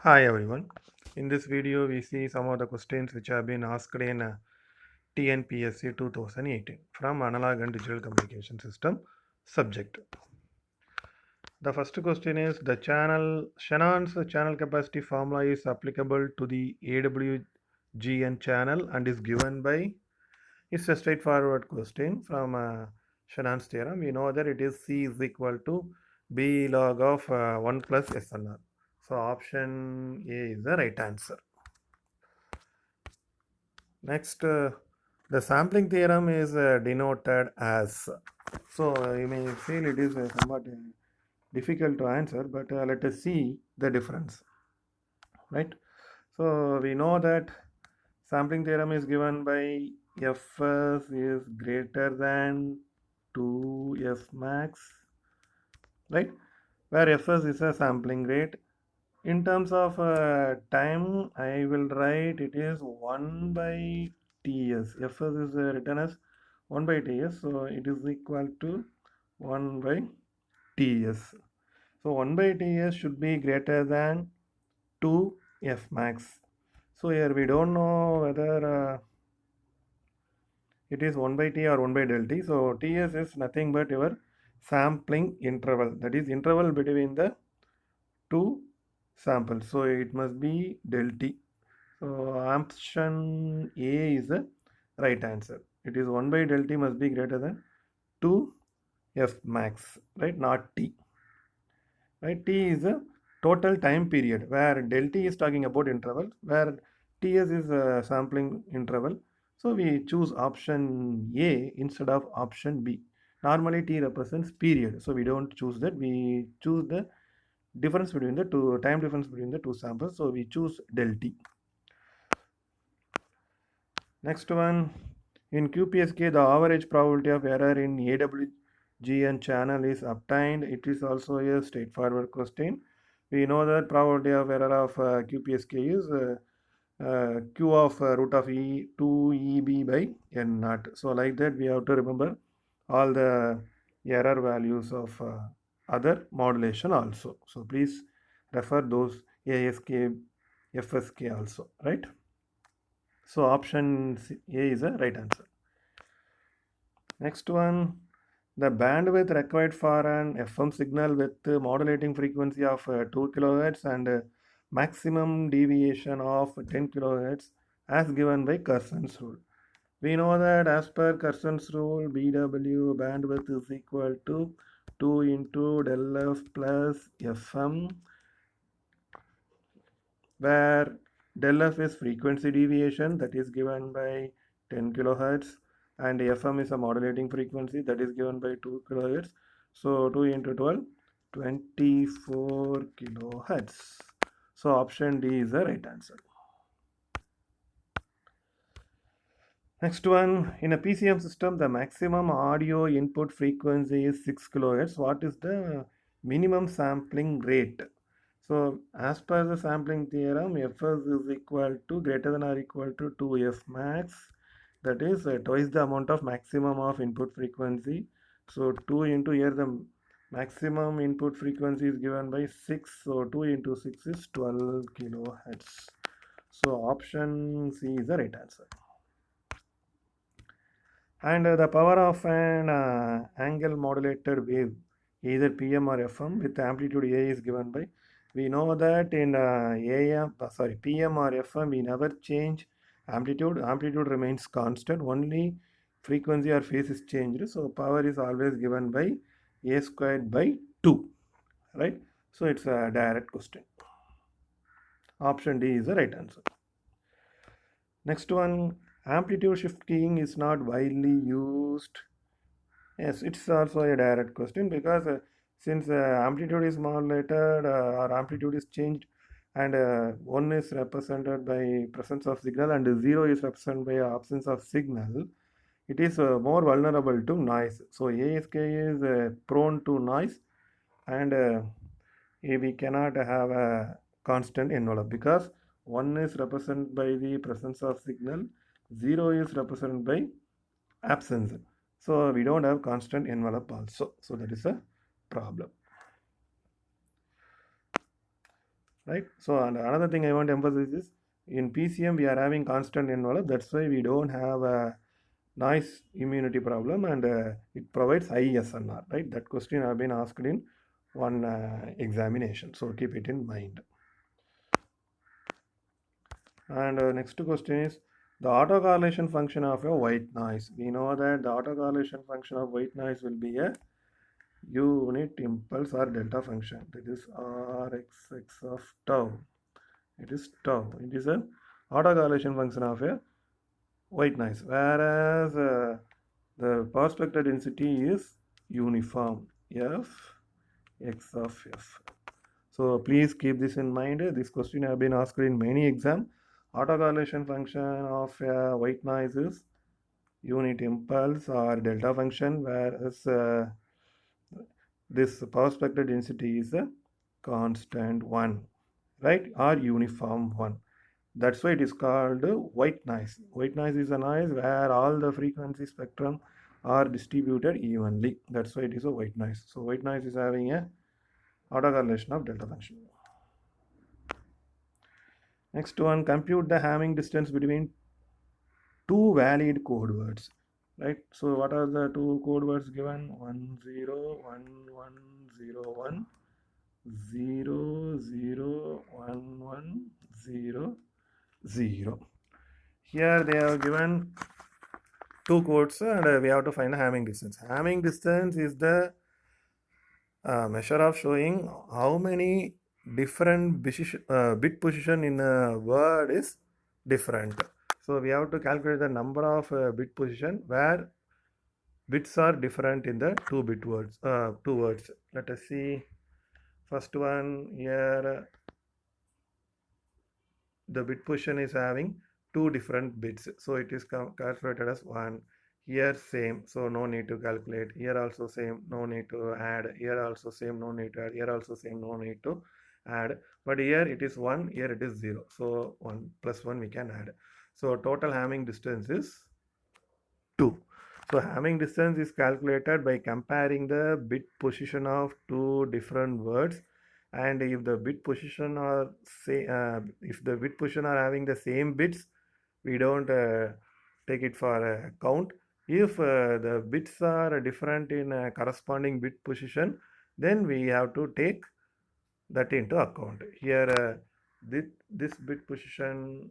Hi everyone. In this video, we see some of the questions which have been asked in TNPSC 2018 from Analog and Digital Communication System subject. The first question is the Shannon's channel capacity formula is applicable to the AWGN channel and is given by. It's a straightforward question from Shannon's theorem. We know that it is C is equal to B log of 1 plus SNR. So option A is the right answer. Next, the sampling theorem is denoted as. So you may feel it is somewhat difficult to answer, but let us see the difference, right? So we know that sampling theorem is given by Fs is greater than 2F max, right? Where Fs is a sampling rate. In terms of time, I will write it is 1 by Ts. Fs is written as 1 by Ts, so it is equal to 1 by Ts. So 1 by Ts should be greater than 2 F max. So here we don't know whether it is 1 by T or 1 by del T. So Ts is nothing but your sampling interval, that is interval between the two samples. So it must be del T. So option A is the right answer. It is 1 by del T must be greater than 2 F max, right? Not T. Right? T is a total time period where del T is talking about interval, where Ts is a sampling interval. So we choose option A instead of option B. Normally T represents period, so we don't choose that. We choose the difference between the two time difference between the two samples. So we choose del T. Next one, in QPSK, the average probability of error in AWGN channel is obtained. It is also a straightforward question. We know that probability of error of QPSK is Q of root of E 2EB by N naught. So like that, we have to remember all the error values of other modulation also. So please refer those ASK, FSK also, right? So option A is the right answer. Next one, the bandwidth required for an FM signal with modulating frequency of 2 kHz and maximum deviation of 10 kHz as given by Curson's rule. We know that as per Curson's rule, BW bandwidth is equal to 2 into del F plus FM, where del F is frequency deviation, that is given by 10 kilohertz, and FM is a modulating frequency, that is given by 2 kilohertz. So 2 into 12, 24 kilohertz. So option D is the right answer. Next one, in a PCM system, the maximum audio input frequency is 6 kilohertz. What is the minimum sampling rate? So as per the sampling theorem, Fs is equal to greater than or equal to 2F max. That is twice the amount of maximum of input frequency. So 2 into here the maximum input frequency is given by 6. So 2 into 6 is 12 kilohertz. So option C is the right answer. And the power of an angle modulated wave, either PM or FM with amplitude A is given by. We know that in PM or FM we never change amplitude. Amplitude remains constant. Only frequency or phase is changed. So power is always given by A squared by 2. Right? So it's a direct question. Option D is the right answer. Next one, amplitude shift keying is not widely used. Yes, it's also a direct question because since amplitude is modulated or amplitude is changed and 1 is represented by presence of signal and 0 is represented by absence of signal, it is more vulnerable to noise. So ASK is prone to noise and we cannot have a constant envelope because 1 is represented by the presence of signal, 0 is represented by absence. So we don't have constant envelope also. So that is a problem. right? So and another thing I want to emphasize is in PCM we are having constant envelope. That's why we don't have a noise immunity problem, and it provides high SNR, right? That question have been asked in one examination, so keep it in mind. And next question is the autocorrelation function of a white noise. We know that the autocorrelation function of white noise will be a unit impulse or delta function. That is Rxx of tau. It is tau. It is an autocorrelation function of a white noise, whereas the power spectral density is uniform, F x of f. So please keep this in mind. This question have been asked in many exam. Autocorrelation function of white noise is unit impulse or delta function, whereas this power spectral density is a constant one, right, or uniform one. That's why it is called white noise. White noise is a noise where all the frequency spectrum are distributed evenly. That's why it is a white noise. So white noise is having a autocorrelation of delta function. Next one, compute the Hamming distance between two valid code words. Right. So what are the two code words given? 1 0 1 1 0 1 0 0 1 1 0 0. Here they have given two codes and we have to find the Hamming distance. Hamming distance is the measure of showing how many different bit position in a word is different. So we have to calculate the number of bit position where bits are different in the two words. Let us see. First one here, the bit position is having two different bits, so it is calculated as 1. Here same, so no need to calculate. Here also same, no need to add. Here also same, no need to add. Here also same, no need to add. But here it is 1, here it is 0, so 1 plus 1 we can add. So total Hamming distance is 2. So Hamming distance is calculated by comparing the bit position of two different words, and if the bit position are having the same bits, we don't take it for a count. If the bits are different in a corresponding bit position, then we have to take that into account. Here this bit position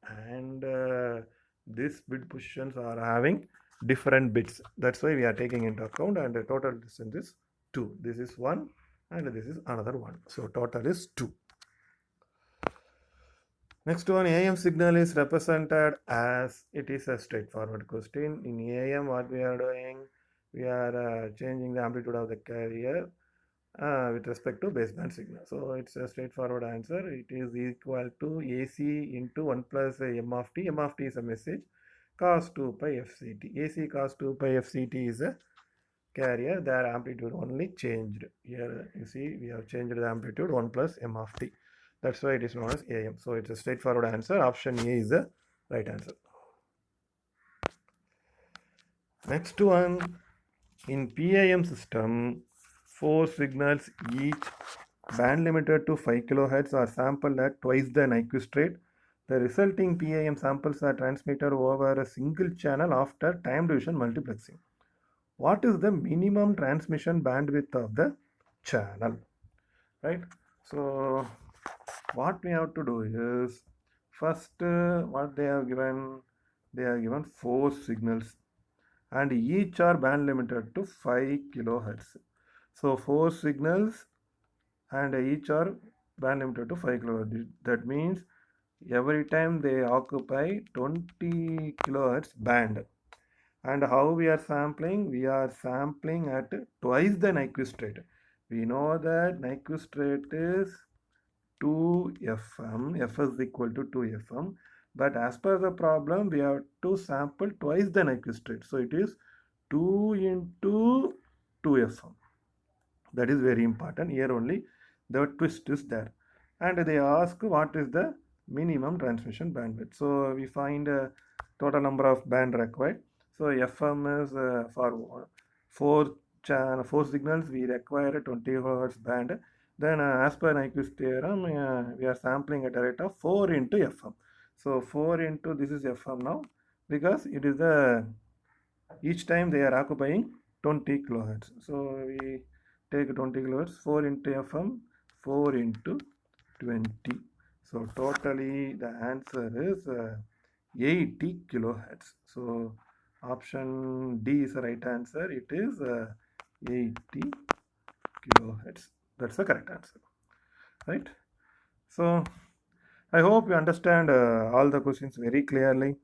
and this bit positions are having different bits. That's why we are taking into account, and the total distance is 2. This is 1 and this is another 1. So total is 2. Next one, AM signal is represented as, it is a straightforward question. In AM what we are doing, we are changing the amplitude of the carrier with respect to baseband signal. So it's a straightforward answer. It is equal to AC into 1 plus m of t. M of t is a message. Cos 2 pi fct. AC cos 2 pi fct is a carrier. Their amplitude only changed. Here you see we have changed the amplitude 1 plus m of t. That's why it is known as AM. So it's a straightforward answer. Option A is the right answer. Next one, in PAM system, 4 signals each band limited to 5 kHz are sampled at twice the Nyquist rate. The resulting PAM samples are transmitted over a single channel after time division multiplexing. What is the minimum transmission bandwidth of the channel? Right. So what we have to do is, first what they have given, 4 signals and each are band limited to 5 kHz. So 4 signals and each are band limited to 5 kHz. That means every time they occupy 20 kHz band. And how we are sampling? We are sampling at twice the Nyquist rate. We know that Nyquist rate is 2 FM. F is equal to 2 FM. But as per the problem, we have to sample twice the Nyquist rate. So it is 2 into 2 FM. That is very important. Here only the twist is there. And they ask what is the minimum transmission bandwidth. So we find a total number of band required. So FM is for 4 signals we require a 20 Hz band. Then as per Nyquist theorem, we are sampling at a rate of 4 into Fm. So 4 into this is Fm now, because it is the each time they are occupying 20 kilohertz. So we take 20 kilohertz, 4 into Fm, 4 into 20. So totally the answer is 80 kilohertz. So option D is the right answer. It is 80 kilohertz. That's the correct answer, right? So I hope you understand all the questions very clearly.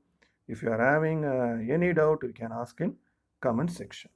If you are having any doubt, you can ask in comment section.